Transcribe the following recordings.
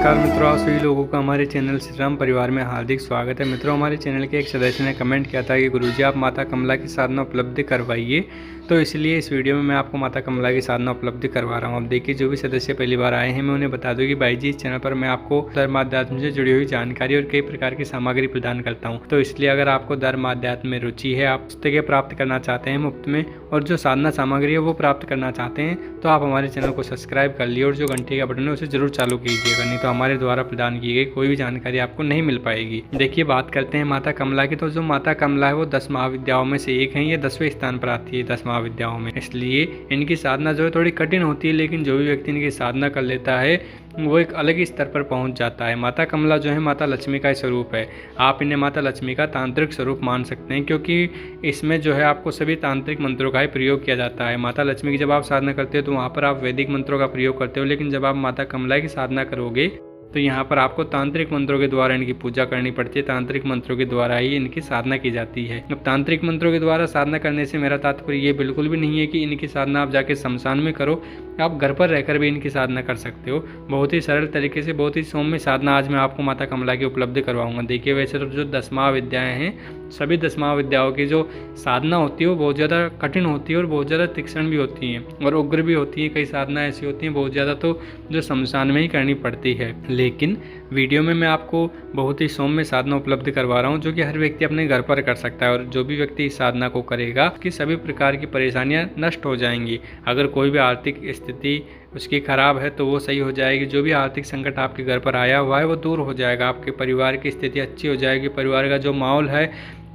नमस्कार मित्रों, आप सभी लोगों का हमारे चैनल श्री राम परिवार में हार्दिक स्वागत है। मित्रों, हमारे चैनल के एक सदस्य ने कमेंट किया था कि गुरुजी आप माता कमला की साधना उपलब्धि करवाइए, तो इसलिए इस वीडियो में मैं आपको माता कमला की साधना उपलब्धि करवा रहा हूं। अब देखिए, जो भी सदस्य पहली बार आए हैं, मैं उन्हें बता दूं कि भाई जी इस चैनल पर मैं आपको धर्म अध्यात्म से जुड़ी हुई जानकारी और कई प्रकार की सामग्री प्रदान करता हूं। तो इसलिए अगर आपको धर्म अध्यात्म में रुचि है, आप पुस्तकें प्राप्त करना चाहते हैं मुफ्त में और जो साधना सामग्री है वो प्राप्त करना चाहते हैं, तो आप हमारे चैनल को सब्सक्राइब कर लिए और जो घंटे का बटन है उसे जरूर चालू कीजिएगा, नहीं तो हमारे द्वारा प्रदान की गई कोई भी जानकारी आपको नहीं मिल पाएगी। देखिए, बात करते हैं माता कमला की। तो जो माता कमला है वो 10 महाविद्याओं में से एक है। ये 10वें स्थान पर आती है 10 महाविद्याओं में, इसलिए इनकी साधना जो है थोड़ी कठिन होती है, लेकिन जो भी व्यक्ति इनकी साधना कर लेता है वो एक अलग ही स्तर पर पहुंच जाता है। माता कमला जो है माता लक्ष्मी का स्वरूप है। आप इन्हें माता लक्ष्मी का तांत्रिक स्वरूप मान सकते हैं, क्योंकि इसमें जो है आपको सभी तांत्रिक मंत्रों का ही प्रयोग किया जाता है। माता लक्ष्मी की जब आप साधना करते हो तो वहाँ पर आप वैदिक मंत्रों का प्रयोग करते हो, लेकिन जब आप माता कमला की साधना करोगे तो यहाँ पर आपको तांत्रिक मंत्रों के द्वारा इनकी पूजा करनी पड़ती है। तांत्रिक मंत्रों के द्वारा ही इनकी साधना की जाती है। अब तांत्रिक मंत्रों के द्वारा साधना करने से मेरा तात्पर्य ये बिल्कुल भी नहीं है कि इनकी साधना आप जाके शमशान में करो, आप घर पर रहकर भी इनकी साधना कर सकते हो। बहुत ही सरल तरीके से, बहुत ही सौम्य साधना आज मैं आपको माता कमला की उपलब्धि करवाऊंगा। देखिए, वैसे तो जो 10 महाविद्याएँ हैं, सभी 10 महाविद्याओं की जो साधना होती है वो बहुत ज़्यादा कठिन होती है और बहुत ज़्यादा तीक्ष्ण भी होती हैं और उग्र भी होती हैं। कई साधना ऐसी होती हैं बहुत ज़्यादा तो जो शमशान में ही करनी पड़ती है, लेकिन वीडियो में मैं आपको बहुत ही सौम्य साधना उपलब्ध करवा रहा हूं, जो कि हर व्यक्ति अपने घर पर कर सकता है। और जो भी व्यक्ति इस साधना को करेगा उसकी सभी प्रकार की परेशानियां नष्ट हो जाएंगी। अगर कोई भी आर्थिक स्थिति उसकी खराब है तो वो सही हो जाएगी। जो भी आर्थिक संकट आपके घर पर आया हुआ है वो दूर हो जाएगा। आपके परिवार की स्थिति अच्छी हो जाएगी। परिवार का जो माहौल है,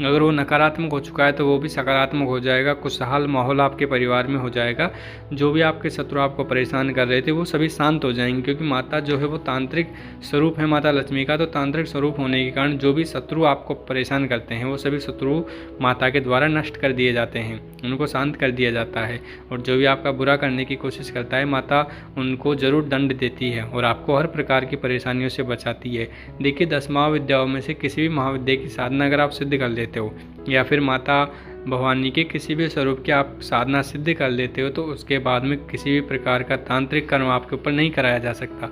अगर वो नकारात्मक हो चुका है तो वो भी सकारात्मक हो जाएगा। खुशहाल माहौल आपके परिवार में हो जाएगा। जो भी आपके शत्रु आपको परेशान कर रहे थे वो सभी शांत हो जाएंगे, क्योंकि माता जो है वो तांत्रिक स्वरूप है माता लक्ष्मी का। तो तांत्रिक स्वरूप होने के कारण जो भी शत्रु आपको परेशान करते हैं वो सभी शत्रु माता के द्वारा नष्ट कर दिए जाते हैं, उनको शांत कर दिया जाता है। और जो भी आपका बुरा करने की कोशिश करता है, माता उनको जरूर दंड देती है और आपको हर प्रकार की परेशानियों से बचाती है। देखिए, 10 महाविद्याओं में से किसी भी महाविद्या की साधना अगर आप सिद्ध कर लेते हो या फिर माता भवानी के किसी भी स्वरूप की आप साधना सिद्ध कर लेते हो, तो उसके बाद में किसी भी प्रकार का तांत्रिक कर्म आपके ऊपर नहीं कराया जा सकता।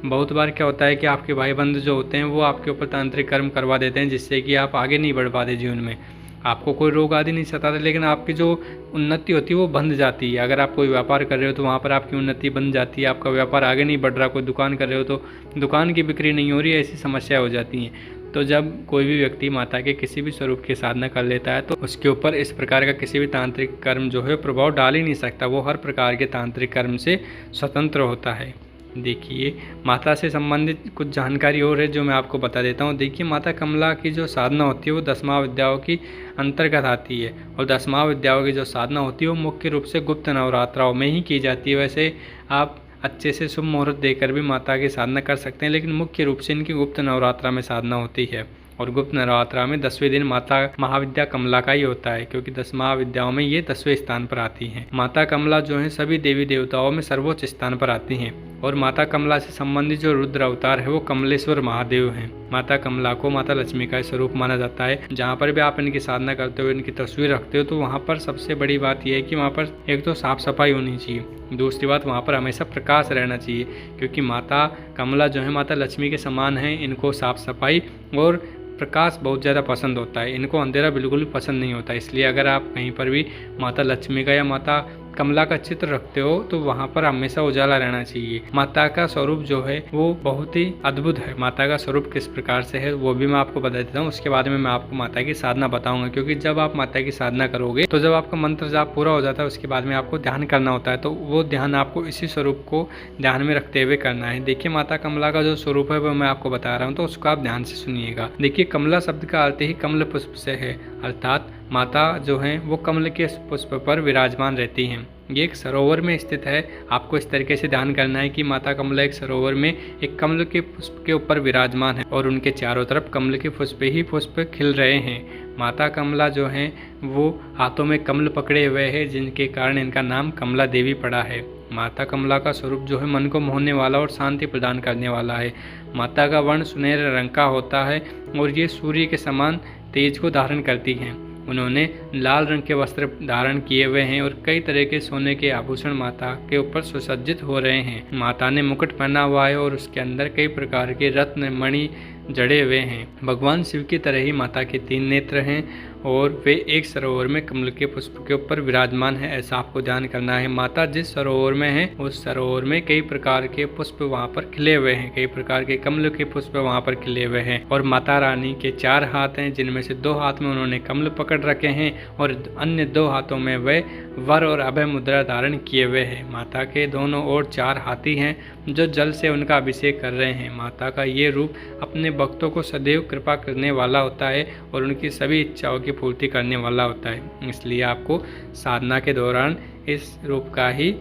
बहुत बार क्या होता है कि आपके भाई बंधु जो होते हैं वो आपके ऊपर तांत्रिक कर्म करवा देते हैं, जिससे कि आप आगे नहीं बढ़ पाते जीवन में। आपको कोई रोग आदि नहीं सताता, लेकिन आपकी जो उन्नति होती है वो बंध जाती है। अगर आप कोई व्यापार कर रहे हो तो वहाँ पर आपकी उन्नति बंध जाती है, आपका व्यापार आगे नहीं बढ़ रहा। कोई दुकान कर रहे हो तो दुकान की बिक्री नहीं हो रही, ऐसी समस्या हो जाती हैं। तो जब कोई भी व्यक्ति माता के किसी भी स्वरूप की साधना कर लेता है तो उसके ऊपर इस प्रकार का किसी भी तांत्रिक कर्म जो है प्रभाव डाल ही नहीं सकता। वो हर प्रकार के तांत्रिक कर्म से स्वतंत्र होता है। देखिए, माता से संबंधित कुछ जानकारी और है जो मैं आपको बता देता हूँ। देखिए, माता कमला की जो साधना होती है वो 10 महाविद्याओं की अंतर्गत आती है और 10 महाविद्याओं की जो साधना होती है वो मुख्य रूप से गुप्त नवरात्राओं में ही की जाती है। वैसे आप अच्छे से शुभ मुहूर्त देकर भी माता की साधना कर सकते हैं, लेकिन मुख्य रूप से इनकी गुप्त नवरात्रा में साधना होती है। और गुप्त नवरात्रा में 10वें दिन माता महाविद्या कमला का ही होता है, क्योंकि 10 महाविद्याओं में ये 10वें स्थान पर आती हैं। माता कमला जो है सभी देवी देवताओं में सर्वोच्च स्थान पर आती हैं और माता कमला से संबंधित जो रुद्र अवतार है वो कमलेश्वर महादेव हैं। माता कमला को माता लक्ष्मी का स्वरूप माना जाता है। जहाँ पर भी आप इनकी साधना करते हो, इनकी तस्वीर रखते हो, तो वहाँ पर सबसे बड़ी बात यह है कि वहाँ पर एक तो साफ सफाई होनी चाहिए, दूसरी बात वहाँ पर हमेशा प्रकाश रहना चाहिए, क्योंकि माता कमला जो है माता लक्ष्मी के समान है। इनको साफ सफाई और प्रकाश बहुत ज़्यादा पसंद होता है, इनको अंधेरा बिल्कुल भी पसंद नहीं होता। इसलिए अगर आप कहीं पर भी माता लक्ष्मी का या माता कमला का चित्र रखते हो तो वहाँ पर हमेशा उजाला रहना चाहिए। माता का स्वरूप जो है वो बहुत ही अद्भुत है। माता का स्वरूप किस प्रकार से है वो भी मैं आपको बता देता हूँ, उसके बाद में मैं आपको माता की साधना बताऊंगा। क्योंकि जब आप माता की साधना करोगे तो जब आपका मंत्र जाप पूरा हो जाता है उसके बाद में आपको ध्यान करना होता है, तो वो ध्यान आपको इसी स्वरूप को ध्यान में रखते हुए करना है। देखिए, माता कमला का जो स्वरूप है वो मैं आपको बता रहा हूँ, तो उसको आप ध्यान से सुनिएगा। देखिए, कमला शब्द का अर्थ ही कमल पुष्प से है, अर्थात माता जो है वो कमल के पुष्प पर विराजमान रहती हैं। ये एक सरोवर में स्थित है। आपको इस तरीके से ध्यान करना है कि माता कमला एक सरोवर में एक कमल के पुष्प के ऊपर विराजमान है और उनके चारों तरफ कमल के पुष्प ही पुष्प खिल रहे हैं। माता कमला जो हैं वो हाथों में कमल पकड़े हुए हैं, जिनके कारण इनका नाम कमला देवी पड़ा है। माता कमला का स्वरूप जो है मन को मोहने वाला और शांति प्रदान करने वाला है। माता का वर्ण सुनहरे रंग का होता है और ये सूर्य के समान तेज को धारण करती हैं। उन्होंने लाल रंग के वस्त्र धारण किए हुए हैं और कई तरह के सोने के आभूषण माता के ऊपर सुसज्जित हो रहे हैं। माता ने मुकुट पहना हुआ है और उसके अंदर कई प्रकार के रत्न मणि जड़े हुए हैं। भगवान शिव की तरह ही माता के 3 नेत्र हैं और वे एक सरोवर में कमल के पुष्प के ऊपर विराजमान है, ऐसा आपको ध्यान करना है। माता जिस सरोवर में है उस सरोवर में कई प्रकार के पुष्प वहाँ पर खिले हुए हैं, कई प्रकार के कमल के पुष्प वहाँ पर खिले हुए हैं। और माता रानी के 4 हाथ हैं, जिनमें से 2 हाथ में उन्होंने कमल पकड़ रखे हैं और अन्य 2 हाथों में वे वर और अभय मुद्रा धारण किए हुए हैं। माता के दोनों ओर 4 हाथी हैं जो जल से उनका अभिषेक कर रहे हैं। माता का ये रूप अपने भक्तों को सदैव कृपा करने वाला होता है और उनकी सभी इच्छाओं की पूर्ति करने वाला होता है। इसलिए आपको साधना के दौरान इस रूप का ही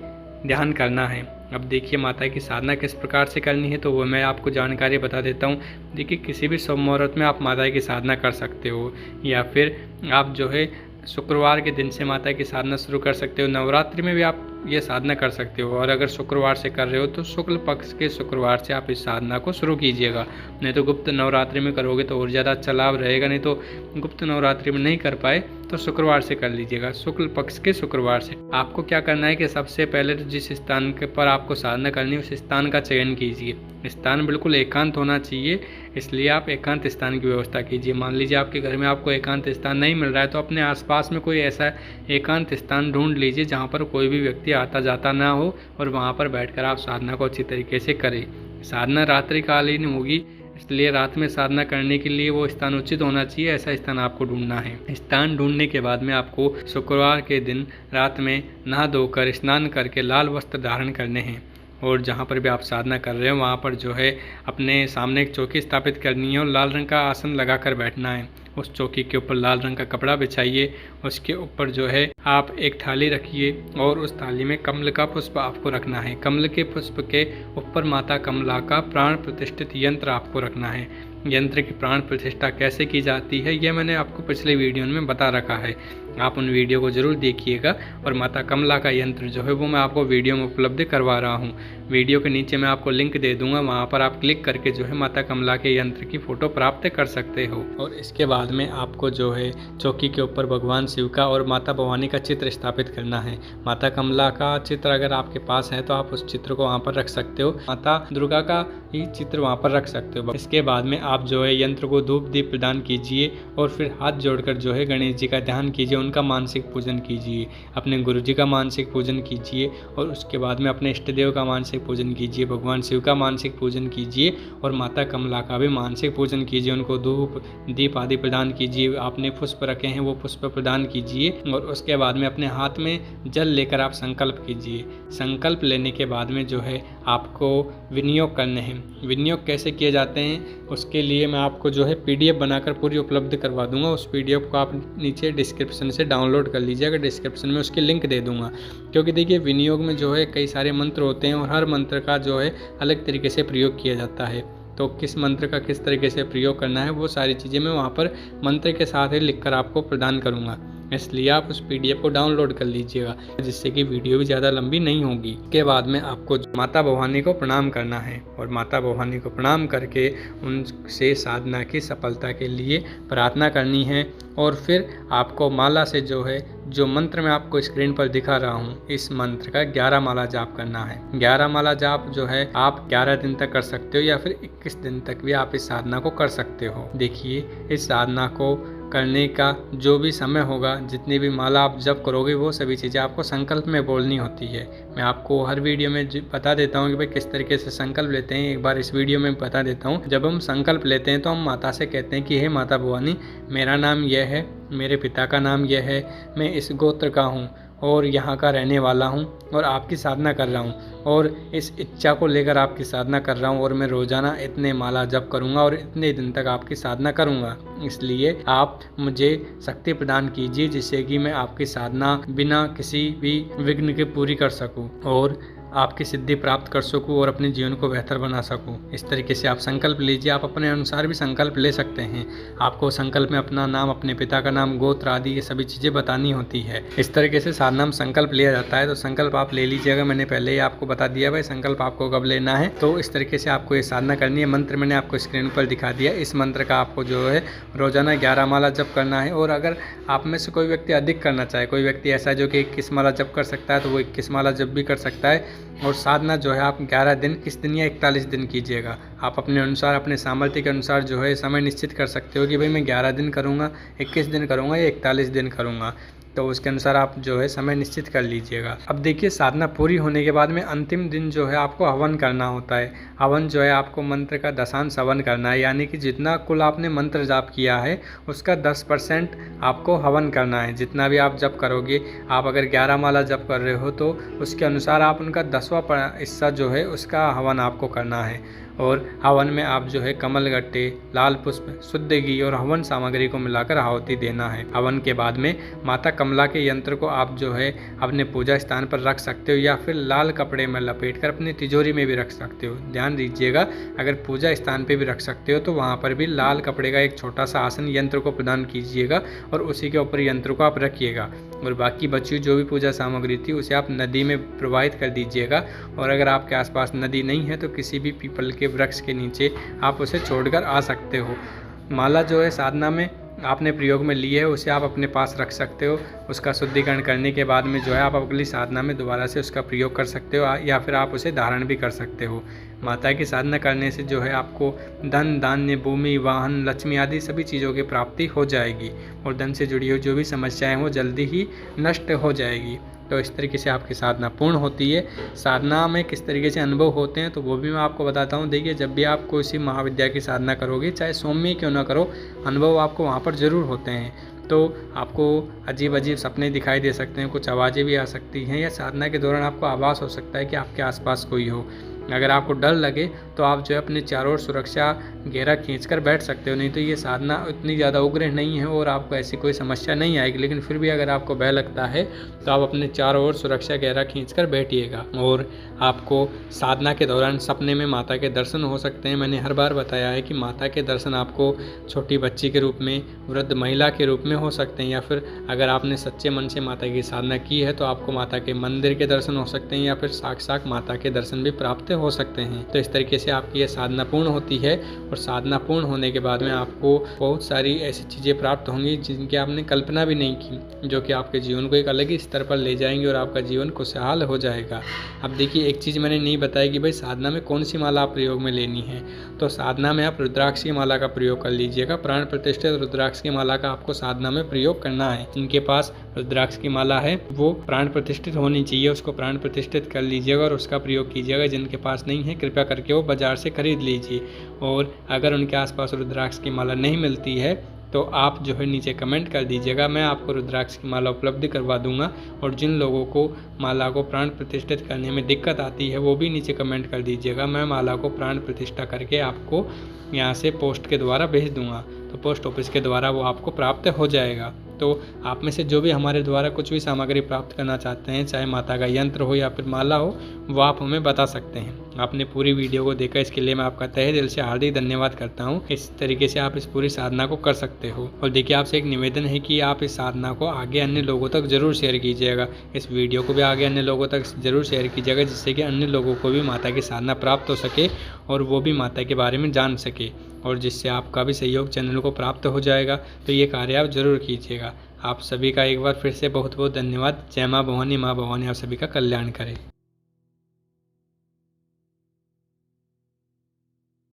ध्यान करना है। अब देखिए माता की साधना किस प्रकार से करनी है, तो वो मैं आपको जानकारी बता देता हूँ। देखिए किसी भी शुभ मुहूर्त में आप माता की साधना कर सकते हो, या फिर आप जो है शुक्रवार के दिन से माता की साधना शुरू कर सकते हो। नवरात्रि में भी आप ये साधना कर सकते हो, और अगर शुक्रवार से कर रहे हो तो शुक्ल पक्ष के शुक्रवार से आप इस साधना को शुरू कीजिएगा। नहीं तो गुप्त नवरात्रि में करोगे तो और ज़्यादा अच्छा लाभ रहेगा। नहीं तो गुप्त नवरात्रि में नहीं कर पाए तो शुक्रवार से कर लीजिएगा, शुक्ल पक्ष के शुक्रवार से। आपको क्या करना है कि सबसे पहले तो जिस स्थान के पर आपको साधना करनी है उस स्थान का चयन कीजिए। स्थान बिल्कुल एकांत होना चाहिए, इसलिए आप एकांत स्थान की व्यवस्था कीजिए। मान लीजिए आपके घर में आपको एकांत स्थान नहीं मिल रहा है तो अपने आसपास में कोई ऐसा एकांत स्थान ढूंढ लीजिए जहाँ पर कोई भी व्यक्ति आता जाता ना हो, और वहाँ पर बैठकर आप साधना को अच्छी तरीके से करें। साधना रात्रिकालीन होगी, इसलिए रात में साधना करने के लिए वो स्थान उचित होना चाहिए, ऐसा स्थान आपको ढूंढना है। स्थान ढूंढने के बाद में आपको शुक्रवार के दिन रात में नहा धोकर स्नान करके लाल वस्त्र धारण करने हैं, और जहाँ पर भी आप साधना कर रहे हो वहाँ पर जो है अपने सामने एक चौकी स्थापित करनी है और लाल रंग का आसन लगाकर बैठना है। उस चौकी के ऊपर लाल रंग का कपड़ा बिछाइए, उसके ऊपर जो है आप एक थाली रखिए और उस थाली में कमल का पुष्प आपको रखना है। कमल के पुष्प के ऊपर माता कमला का प्राण प्रतिष्ठित यंत्र आपको रखना है। यंत्र की प्राण प्रतिष्ठा कैसे की जाती है ये मैंने आपको पिछले वीडियो में बता रखा है, आप उन वीडियो को ज़रूर देखिएगा। और माता कमला का यंत्र जो है वो मैं आपको वीडियो में उपलब्ध करवा रहा हूँ। वीडियो के नीचे मैं आपको लिंक दे दूंगा, वहाँ पर आप क्लिक करके जो है माता कमला के यंत्र की फ़ोटो प्राप्त कर सकते हो। और इसके बाद में आपको जो है चौकी के ऊपर भगवान शिव का और माता भवानी का चित्र स्थापित करना है। माता कमला का चित्र अगर आपके पास है तो आप उस चित्र को वहाँ पर रख सकते हो, माता दुर्गा का ही चित्र वहाँ पर रख सकते हो। इसके बाद में आप जो है यंत्र को धूप दीप प्रदान कीजिए और फिर हाथ जोड़कर जो है गणेश जी का ध्यान कीजिए, उनका मानसिक पूजन कीजिए, अपने गुरु जी का मानसिक पूजन कीजिए, और उसके बाद में अपने इष्ट देव का मानसिक पूजन कीजिए, भगवान शिव का मानसिक पूजन कीजिए और माता कमला का भी मानसिक पूजन कीजिए। उनको धूप दीप आदि प्रदान कीजिए, आपने पुष्प रखे हैं वो पुष्प प्रदान कीजिए, और उसके बाद में अपने हाथ में जल लेकर आप संकल्प कीजिए। संकल्प लेने के बाद में जो है आपको विनियोग करने हैं। विनियोग कैसे किए जाते हैं उसके लिए मैं आपको जो है PDF बनाकर पूरी उपलब्ध करवा दूंगा। उस PDF को आप नीचे डिस्क्रिप्शन से डाउनलोड कर लीजिएगा, डिस्क्रिप्शन में उसकी लिंक दे दूंगा। क्योंकि देखिए विनियोग में जो है कई सारे मंत्र होते हैं और हर मंत्र का जो है अलग तरीके से प्रयोग किया जाता है, तो किस मंत्र का किस तरीके से प्रयोग करना है वो सारी चीज़ें मैं वहाँ पर मंत्र के साथ ही लिखकर आपको प्रदान करूँगा। इसलिए आप उस PDF को डाउनलोड कर लीजिएगा, जिससे कि वीडियो भी ज़्यादा लंबी नहीं होगी। इसके बाद में आपको माता भवानी को प्रणाम करना है और माता भवानी को प्रणाम करके उनसे साधना की सफलता के लिए प्रार्थना करनी है। और फिर आपको माला से जो है जो मंत्र मैं आपको स्क्रीन पर दिखा रहा हूँ इस मंत्र का 11 माला जाप करना है। 11 माला जाप जो है आप 11 दिन तक कर सकते हो या फिर 21 दिन तक भी आप इस साधना को कर सकते हो। देखिए इस साधना को करने का जो भी समय होगा, जितनी भी माला आप जप करोगे वो सभी चीज़ें आपको संकल्प में बोलनी होती है। मैं आपको हर वीडियो में बता देता हूँ कि भाई किस तरीके से संकल्प लेते हैं। एक बार इस वीडियो में बता देता हूँ। जब हम संकल्प लेते हैं तो हम माता से कहते हैं कि हे माता भवानी, मेरा नाम यह है, मेरे पिता का नाम यह है, मैं इस गोत्र का हूँ और यहाँ का रहने वाला हूँ और आपकी साधना कर रहा हूँ और इस इच्छा को लेकर आपकी साधना कर रहा हूँ और मैं रोज़ाना इतने माला जप करूँगा और इतने दिन तक आपकी साधना करूँगा। इसलिए आप मुझे शक्ति प्रदान कीजिए जिससे कि मैं आपकी साधना बिना किसी भी विघ्न के पूरी कर सकूँ। और आपकी सिद्धि प्राप्त कर सकूं और अपने जीवन को बेहतर बना सकूं। इस तरीके से आप संकल्प लीजिए। आप अपने अनुसार भी संकल्प ले सकते हैं। आपको संकल्प में अपना नाम, अपने पिता का नाम, गोत्र आदि ये सभी चीज़ें बतानी होती है। इस तरीके से साधना में संकल्प लिया जाता है। तो संकल्प आप ले लीजिएगा। मैंने पहले ही आपको बता दिया भाई संकल्प आपको कब लेना है। तो इस तरीके से आपको ये साधना करनी है। मंत्र मैंने आपको स्क्रीन पर दिखा दिया। इस मंत्र का आपको जो है रोजाना 11 माला जप करना है। और अगर आप में से कोई व्यक्ति अधिक करना चाहे, कोई व्यक्ति ऐसा जो कि 21 माला जप कर सकता है, तो वो 21 माला जप भी कर सकता है। और साधना जो है आप 11 दिन, 21 दिन या 41 दिन कीजिएगा। आप अपने अनुसार, अपने सामर्थ्य के अनुसार जो है समय निश्चित कर सकते हो कि भाई मैं 11 दिन करूँगा, 21 दिन करूँगा या 41 दिन करूँगा। तो उसके अनुसार आप जो है समय निश्चित कर लीजिएगा। अब देखिए, साधना पूरी होने के बाद में अंतिम दिन जो है आपको हवन करना होता है। हवन जो है आपको मंत्र का दशांश हवन करना है, यानी कि जितना कुल आपने मंत्र जाप किया है उसका 10% आपको हवन करना है। जितना भी आप जप करोगे, आप अगर 11 माला जप कर रहे हो तो उसके अनुसार आप उनका 10वां हिस्सा जो है उसका हवन आपको करना है। और हवन में आप जो है कमल गट्टे, लाल पुष्प, शुद्ध घी और हवन सामग्री को मिलाकर आहुति देना है। हवन के बाद में माता कमला के यंत्र को आप जो है अपने पूजा स्थान पर रख सकते हो या फिर लाल कपड़े में लपेटकर अपनी तिजोरी में भी रख सकते हो। ध्यान दीजिएगा, अगर पूजा स्थान पे भी रख सकते हो तो वहाँ पर भी लाल कपड़े का एक छोटा सा आसन यंत्र को प्रदान कीजिएगा और उसी के ऊपर यंत्र को आप रखिएगा। और बाकी बची जो भी पूजा सामग्री थी उसे आप नदी में प्रवाहित कर दीजिएगा। और अगर आपके आसपास नदी नहीं है तो किसी भी पीपल के वृक्ष के नीचे आप उसे छोड़कर आ सकते हो। माला जो है साधना में आपने प्रयोग में ली है उसे आप अपने पास रख सकते हो। उसका शुद्धिकरण करने के बाद में जो है आप अगली साधना में दोबारा से उसका प्रयोग कर सकते हो या फिर आप उसे धारण भी कर सकते हो। माता की साधना करने से जो है आपको धन, धान्य, भूमि, वाहन, लक्ष्मी आदि सभी चीज़ों की प्राप्ति हो जाएगी और धन से जुड़ी हुई जो भी समस्याएं वो जल्दी ही नष्ट हो जाएगी। तो इस तरीके से आपकी साधना पूर्ण होती है। साधना में किस तरीके से अनुभव होते हैं तो वो भी मैं आपको बताता हूँ। देखिए, जब भी आप कोई सी महाविद्या की साधना करोगे, चाहे सौम्य क्यों ना करो, अनुभव आपको वहाँ पर ज़रूर होते हैं। तो आपको अजीब अजीब सपने दिखाई दे सकते हैं, कुछ आवाज़ें भी आ सकती हैं या साधना के दौरान आपको आभास हो सकता है कि आपके आसपास कोई हो। अगर आपको डर लगे तो आप जो है अपने चारों ओर सुरक्षा घेरा खींचकर बैठ सकते हो। नहीं तो ये साधना इतनी ज़्यादा उग्र नहीं है और आपको ऐसी कोई समस्या नहीं आएगी। लेकिन फिर भी अगर आपको भय लगता है तो आप अपने चारों ओर सुरक्षा घेरा खींचकर बैठिएगा। और आपको साधना के दौरान सपने में माता के दर्शन हो सकते हैं। मैंने हर बार बताया है कि माता के दर्शन आपको छोटी बच्ची के रूप में, वृद्ध महिला के रूप में हो सकते हैं, या फिर अगर आपने सच्चे मन से माता की साधना की है तो आपको माता के मंदिर के दर्शन हो सकते हैं या फिर साक्षात माता के दर्शन भी प्राप्त हो सकते हैं। तो इस तरीके से आपकी यह साधना पूर्ण होती है। और साधना पूर्ण होने के बाद में आपको बहुत सारी ऐसी चीज़ें प्राप्त होंगी जिनकी आपने कल्पना भी नहीं की, जो कि आपके जीवन को एक अलग ही स्तर पर ले जाएंगे और आपका जीवन खुशहाल हो जाएगा। अब देखिए, एक चीज़ मैंने नहीं बताई कि भाई साधना में कौन सी माला आप प्रयोग में लेनी है। तो साधना में आप रुद्राक्ष की माला का प्रयोग कर लीजिएगा। प्राण प्रतिष्ठित रुद्राक्ष की माला का आपको साधना में प्रयोग करना है। जिनके पास रुद्राक्ष की माला है वो प्राण प्रतिष्ठित होनी चाहिए, उसको प्राण प्रतिष्ठित कर लीजिएगा और उसका प्रयोग कीजिएगा। जिनके पास नहीं है कृपया करके वो बाज़ार से खरीद लीजिए। और अगर उनके आसपास रुद्राक्ष की माला नहीं मिलती है तो आप जो है नीचे कमेंट कर दीजिएगा, मैं आपको रुद्राक्ष की माला उपलब्ध करवा दूंगा। और जिन लोगों को माला को प्राण प्रतिष्ठित करने में दिक्कत आती है वो भी नीचे कमेंट कर दीजिएगा, मैं माला को प्राण प्रतिष्ठा करके आपको यहाँ से पोस्ट के द्वारा भेज दूंगा। तो पोस्ट ऑफिस के द्वारा वो आपको प्राप्त हो जाएगा। तो आप में से जो भी हमारे द्वारा कुछ भी सामग्री प्राप्त करना चाहते हैं, चाहे माता का यंत्र हो या फिर माला हो, वो आप हमें बता सकते हैं। आपने पूरी वीडियो को देखा, इसके लिए मैं आपका तहे दिल से हार्दिक धन्यवाद करता हूँ। इस तरीके से आप इस पूरी साधना को कर सकते हो। और देखिए, आपसे एक निवेदन है कि आप इस साधना को आगे अन्य लोगों तक जरूर शेयर कीजिएगा। इस वीडियो को भी आगे अन्य लोगों तक जरूर शेयर कीजिएगा, जिससे कि अन्य लोगों को भी माता की साधना प्राप्त हो सके और वो भी माता के बारे में जान सके, और जिससे आपका भी सहयोग चैनल को प्राप्त हो जाएगा। तो ये कार्य आप जरूर कीजिएगा। आप सभी का एक बार फिर से बहुत बहुत धन्यवाद। जय माँ भवानी, माँ भवानी आप सभी का कल्याण करे।